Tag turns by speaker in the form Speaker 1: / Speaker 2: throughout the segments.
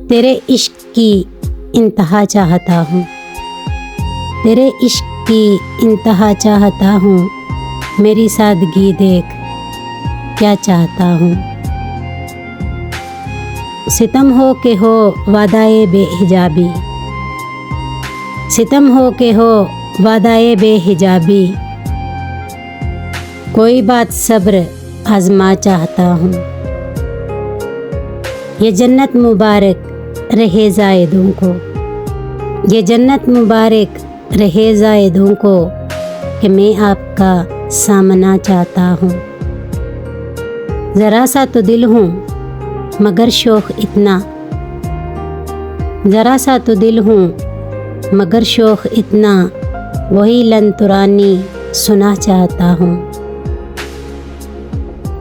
Speaker 1: तेरे इश्क की इंतहा चाहता हूँ, तेरे इश्क की इंतहा चाहता हूँ, मेरी सादगी देख क्या चाहता हूँ। सितम हो के हो वादाए बेहिजाबी, सितम हो के हो वादाए बेहिजाबी, कोई बात सब्र आजमा चाहता हूँ। ये जन्नत मुबारक रहे ज़ायदों को, ये जन्नत मुबारक रहे ज़ायदों को, कि मैं आपका सामना चाहता हूँ। ज़रा सा तो दिल हूँ मगर शौक़ इतना, ज़रा सा तो दिल हूँ मगर शौक़ इतना, वही लंतुरानी सुना चाहता हूँ।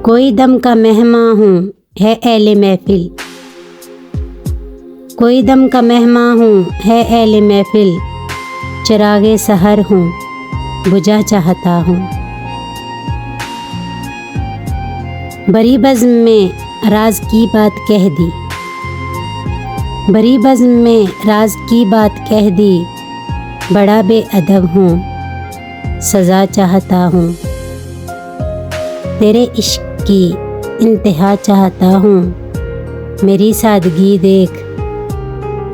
Speaker 1: कोई दम का मेहमान हूँ है एले महफिल, कोई दम का मेहमान हूँ है एले महफिल, चिरागे सहर हूँ बुझा चाहता हूँ। बड़ी बज़्म में राज की बात कह दी, बड़ी बज़्म में राज की बात कह दी, बड़ा बेअदब हूँ सज़ा चाहता हूँ। तेरे इश्क की इंतहा चाहता हूँ, मेरी सादगी देख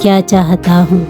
Speaker 1: क्या चाहता हूँ।